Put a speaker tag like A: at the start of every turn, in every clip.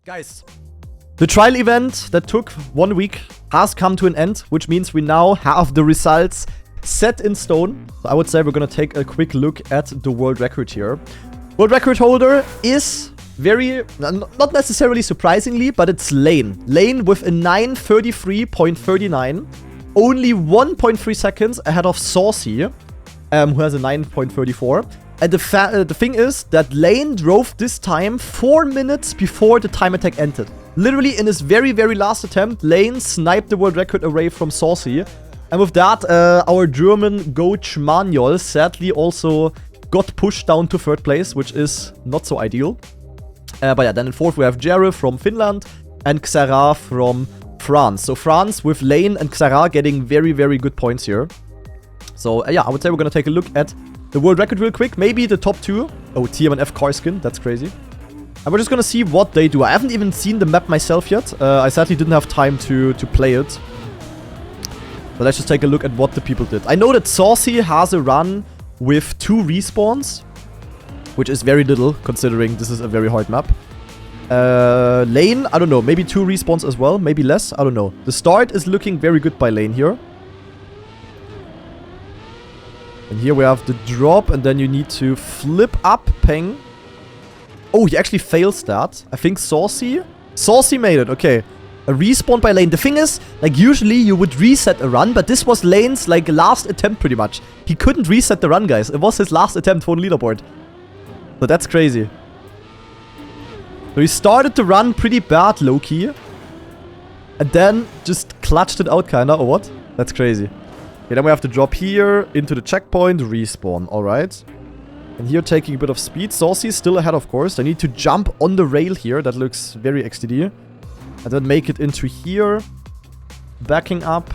A: Guys, the trial event that took 1 week has come to an end, which means we now have the results set in stone. So I would say we're gonna take a quick look at the world record here. World record holder is very, not necessarily surprisingly, but it's Lane. Lane with a 9:33.39. Only 1.3 seconds ahead of Saucy, who has a 9.34. And the thing is that Lane drove this time 4 minutes before the time attack ended. Literally in his very, very last attempt, Lane sniped the world record away from Saucy. And with that, our German Trackmania sadly also got pushed down to 3rd place, which is not so ideal. But yeah, then in 4th we have Jerry from Finland and Xara from France. So France with Lane and Xara getting very, very good points here. So yeah, I would say we're gonna take a look at the world record real quick. Maybe the top 2. Oh, TMNF car skin. That's crazy. And we're just gonna see what they do. I haven't even seen the map myself yet. I sadly didn't have time to play it. But let's just take a look at what the people did. I know that Saucy has a run with 2 respawns, which is very little considering this is a very hard map. Lane, I don't know. Maybe 2 respawns as well. Maybe less. I don't know. The start is looking very good by Lane here. And here we have the drop, and then you need to flip up Peng. Oh, he actually fails that. I think Saucy made it. Okay. A respawn by Lane. The thing is, like, usually you would reset a run, but this was Lane's, like, last attempt pretty much. He couldn't reset the run, guys. It was his last attempt for the leaderboard. So that's crazy. So he started the run pretty bad, low-key. And then just clutched it out, kinda, or what? That's crazy. Okay, then we have to drop here, into the checkpoint, respawn. Alright. And here taking a bit of speed. Saucy is still ahead, of course. I need to jump on the rail here. That looks very XTD. And then make it into here. Backing up.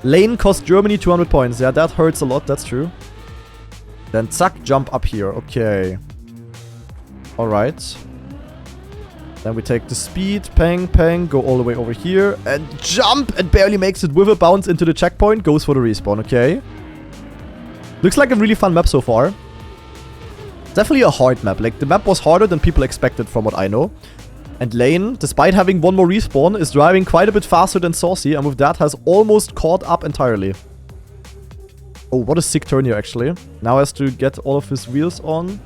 A: Lane cost Germany 200 points. Yeah, that hurts a lot. That's true. Then zack, jump up here. Okay. Alright. Then we take the speed. Peng, peng. Go all the way over here. And jump! And barely makes it with a bounce into the checkpoint. Goes for the respawn. Okay. Looks like a really fun map so far. Definitely a hard map. Like, the map was harder than people expected from what I know. And Lane, despite having 1 more respawn, is driving quite a bit faster than Saucy. And with that, has almost caught up entirely. Oh, what a sick turn here, actually. Now has to get all of his wheels on.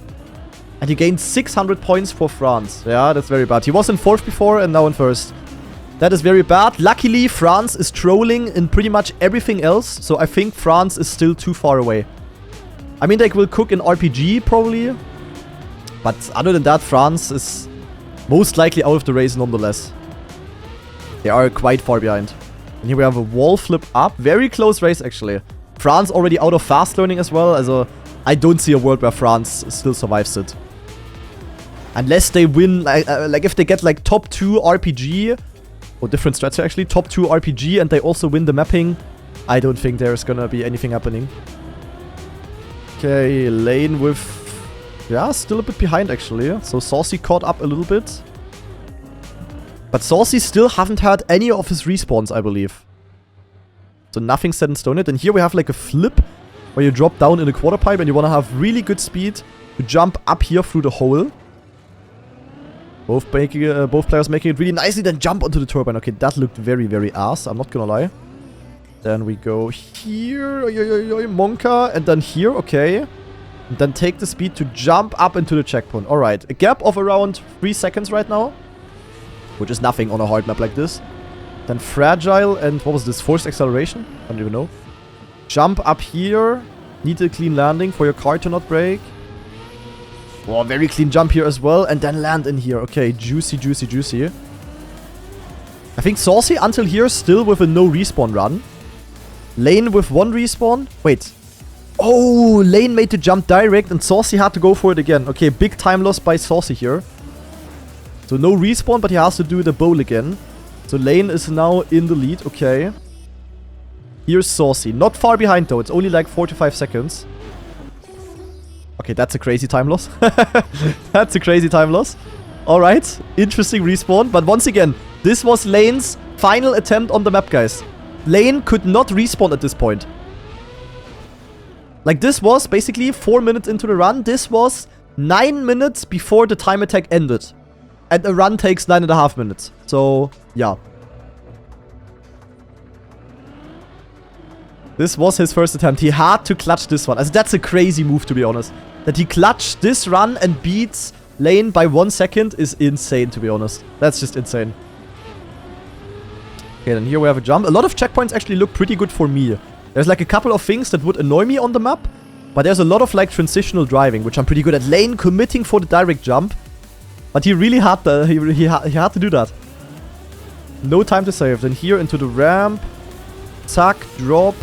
A: And he gained 600 points for France. Yeah, that's very bad. He was in 4th before and now in 1st. That is very bad. Luckily, France is trolling in pretty much everything else. So I think France is still too far away. I mean, they will cook in RPG, probably. But other than that, France is most likely out of the race nonetheless. They are quite far behind. And here we have a wall flip up. Very close race, actually. France already out of fast learning as well. Also, I don't see a world where France still survives it. Unless they win, like if they get like top 2 RPG, or different strats here actually, top 2 RPG and they also win the mapping, I don't think there's gonna be anything happening. Okay, Lane with, yeah, still a bit behind actually. So Saucy caught up a little bit. But Saucy still haven't had any of his respawns, I believe. So nothing set in stone yet. And here we have like a flip where you drop down in a quarter pipe and you want to have really good speed to jump up here through the hole. Both players making it really nicely, then jump onto the turbine. Okay, that looked very, very ass. I'm not gonna lie. Then we go here, Monka, and then here, okay. And then take the speed to jump up into the checkpoint. Alright, a gap of around 3 seconds right now. Which is nothing on a hard map like this. Then fragile and what was this? Forced acceleration? I don't even know. Jump up here. Need a clean landing for your car to not break. Oh, very clean jump here as well. And then land in here. Okay, juicy, juicy, juicy. I think Saucy until here still with a no respawn run. Lane with 1 respawn. Wait. Oh, Lane made the jump direct and Saucy had to go for it again. Okay, big time loss by Saucy here. So no respawn, but he has to do the bowl again. So Lane is now in the lead. Okay. Here's Saucy. Not far behind though. It's only like 45 seconds. Okay, that's a crazy time loss. That's a crazy time loss. Alright. Interesting respawn. But once again, this was Lane's final attempt on the map, guys. Lane could not respawn at this point. Like, this was basically 4 minutes into the run. This was 9 minutes before the time attack ended. And the run takes 9.5 minutes. So, yeah. This was his first attempt. He had to clutch this one. That's a crazy move, to be honest. That he clutched this run and beats Lane by 1 second is insane, to be honest. That's just insane. Okay, then here we have a jump. A lot of checkpoints actually look pretty good for me. There's like a couple of things that would annoy me on the map. But there's a lot of like transitional driving, which I'm pretty good at. Lane committing for the direct jump. But he really had to, he had to do that. No time to save. Then here into the ramp. Tuck, drop.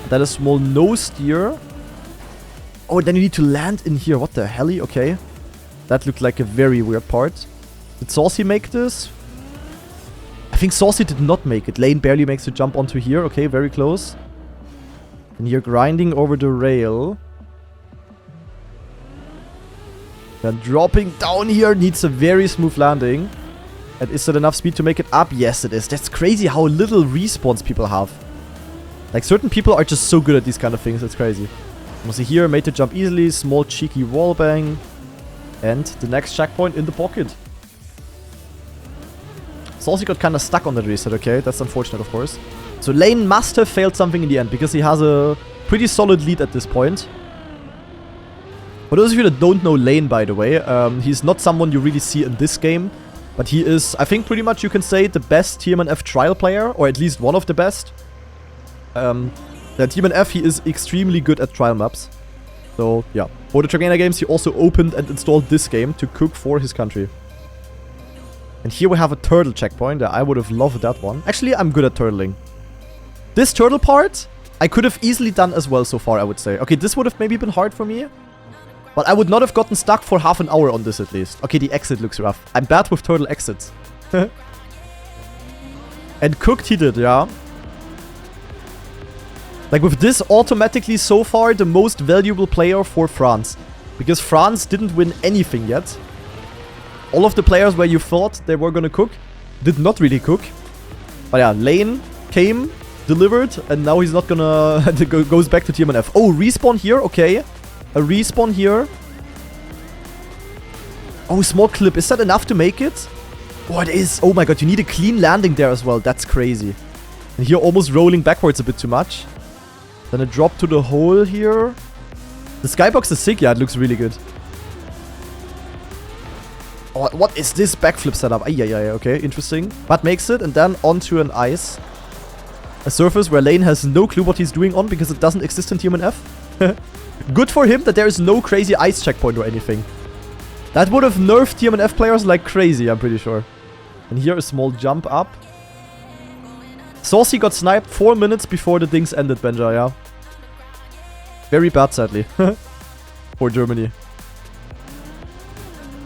A: Then a small no steer. Oh, then you need to land in here. What the hell? Okay. That looked like a very weird part. Did Saucy make this? I think Saucy did not make it. Lane barely makes the jump onto here. Okay, very close. And here grinding over the rail. Then dropping down here needs a very smooth landing. And is it enough speed to make it up? Yes, it is. That's crazy how little respawns people have. Like, certain people are just so good at these kind of things. It's crazy. You see here, made the jump easily. Small cheeky wall bang. And the next checkpoint in the pocket. Saucy got kind of stuck on that reset, okay? That's unfortunate, of course. So Lane must have failed something in the end, because he has a pretty solid lead at this point. For those of you that don't know Lane, by the way, he's not someone you really see in this game. But he is, I think pretty much you can say, the best TMNF trial player, or at least one of the best. The TMNF, he is extremely good at trial maps. So, yeah. For the Trackmania Games, he also opened and installed this game to cook for his country. And here we have a turtle checkpoint. I would have loved that one. Actually, I'm good at turtling. This turtle part, I could have easily done as well so far, I would say. Okay, this would have maybe been hard for me. But I would not have gotten stuck for half an hour on this at least. Okay, the exit looks rough. I'm bad with turtle exits. And cooked he did, yeah. Like with this, automatically so far the most valuable player for France. Because France didn't win anything yet. All of the players where you thought they were gonna cook did not really cook. But yeah, Lane came, delivered, and now he's not gonna... goes back to TMNF. Oh, respawn here, okay. A respawn here. Oh, small clip. Is that enough to make it? Oh, it is. Oh my god, you need a clean landing there as well. That's crazy. And here almost rolling backwards a bit too much. Then a drop to the hole here. The skybox is sick. Yeah, it looks really good. Oh, what is this backflip setup? Ay, okay, interesting. But makes it, and then onto an ice. A surface where Lane has no clue what he's doing on because it doesn't exist in TMNF. Good for him that there is no crazy ice checkpoint or anything. That would have nerfed TMNF players like crazy, I'm pretty sure. And here a small jump up. Saucy got sniped 4 minutes before the things ended, Benja, yeah. Very bad, sadly. For Germany.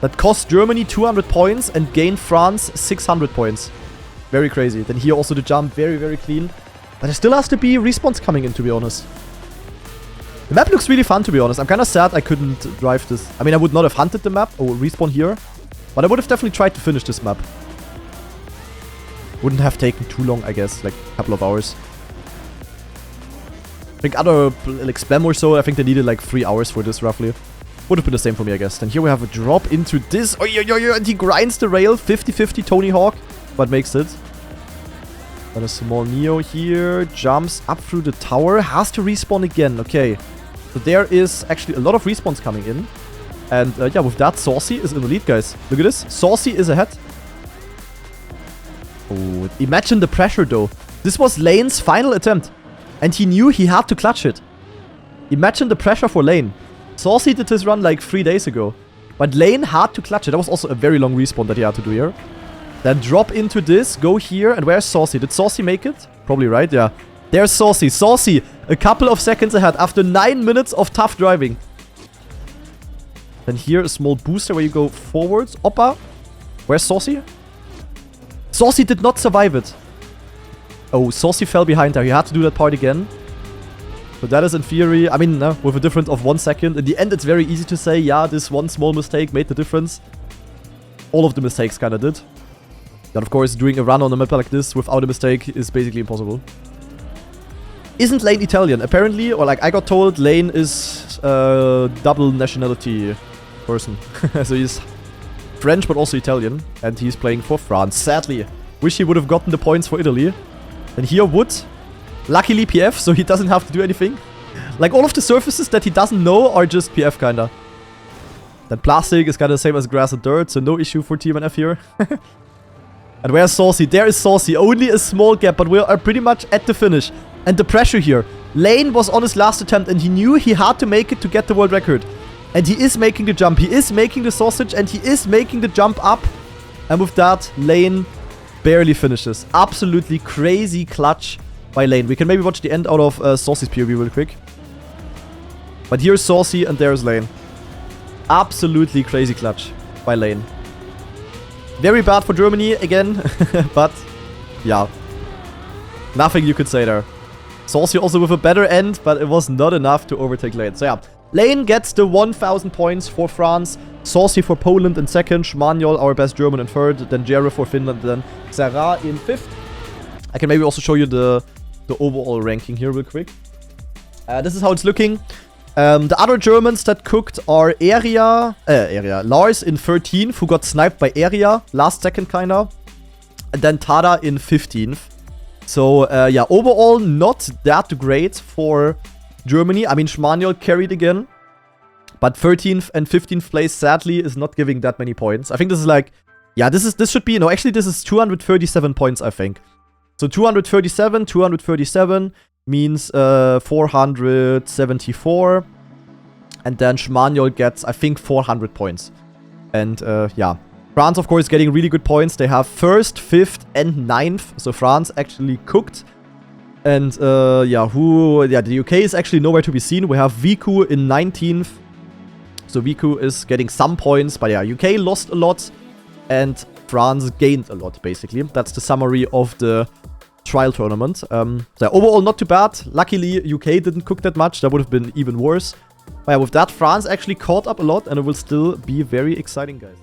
A: That cost Germany 200 points and gained France 600 points. Very crazy. Then here also the jump, very, very clean. But there still has to be respawns coming in, to be honest. The map looks really fun, to be honest. I'm kind of sad I couldn't drive this. I mean, I would not have hunted the map or respawn here. But I would have definitely tried to finish this map. Wouldn't have taken too long, I guess. Like, a couple of hours. I think other, like, Spam or so, I think they needed like 3 hours for this, roughly. Would have been the same for me, I guess. Then here we have a drop into this. Oh, and he grinds the rail. 50-50 Tony Hawk. But makes it. Then a small Neo here. Jumps up through the tower. Has to respawn again. Okay. So there is actually a lot of respawns coming in. And yeah, with that, Saucy is in the lead, guys. Look at this. Saucy is ahead. Oh, imagine the pressure, though. This was Lane's final attempt. And he knew he had to clutch it. Imagine the pressure for Lane. Saucy did his run like 3 days ago. But Lane had to clutch it. That was also a very long respawn that he had to do here. Then drop into this. Go here. And where's Saucy? Did Saucy make it? Probably right, yeah. There's Saucy. Saucy, a couple of seconds ahead after 9 minutes of tough driving. Then here, a small booster where you go forwards. Oppa. Where's Saucy? Saucy did not survive it. Oh, Saucy fell behind there. He had to do that part again. So that is in theory, I mean, with a difference of 1 second. In the end, it's very easy to say, yeah, this one small mistake made the difference. All of the mistakes kind of did. Then, of course, doing a run on a map like this without a mistake is basically impossible. Isn't Lane Italian? Apparently, or like I got told, Lane is a double nationality person. So he's French, but also Italian. And he's playing for France. Sadly, wish he would have gotten the points for Italy. And here Wood, luckily PF, so he doesn't have to do anything. Like, all of the surfaces that he doesn't know are just PF, kinda. Then plastic is kinda the same as grass and dirt, so no issue for TMNF here. And where's Saucy? There is Saucy. Only a small gap, but we are pretty much at the finish. And the pressure here. Lane was on his last attempt, and he knew he had to make it to get the world record. And he is making the jump. He is making the sausage, and he is making the jump up. And with that, Lane barely finishes. Absolutely crazy clutch by Lane. We can maybe watch the end out of Saucy's POV real quick. But here's Saucy, and there's Lane. Absolutely crazy clutch by Lane. Very bad for Germany again, but yeah. Nothing you could say there. Saucy also with a better end, but it was not enough to overtake Lane. So yeah, Lane gets the 1,000 points for France. Saucy for Poland in second. Schmaniol, our best German, in third. Then Jere for Finland. Then Sarah in fifth. I can maybe also show you the overall ranking here real quick. This is how it's looking. The other Germans that cooked are Lars in 13th, who got sniped by Area last second, kinda. And then Tada in 15th. So, yeah, overall not that great for Germany. I mean, Schmaniol carried again. But 13th and 15th place, sadly, is not giving that many points. I think this is like... Yeah, this should be... No, actually, this is 237 points, I think. So, 237 means 474. And then Schmaniol gets, I think, 400 points. And, yeah. France, of course, getting really good points. They have 1st, 5th, and 9th. So, France actually cooked. And, yeah, the UK is actually nowhere to be seen. We have Viku in 19th. So, Viku is getting some points. But, yeah, UK lost a lot. And France gained a lot, basically. That's the summary of the trial tournament. So, overall, not too bad. Luckily, UK didn't cook that much. That would have been even worse. But, yeah, with that, France actually caught up a lot. And it will still be very exciting, guys.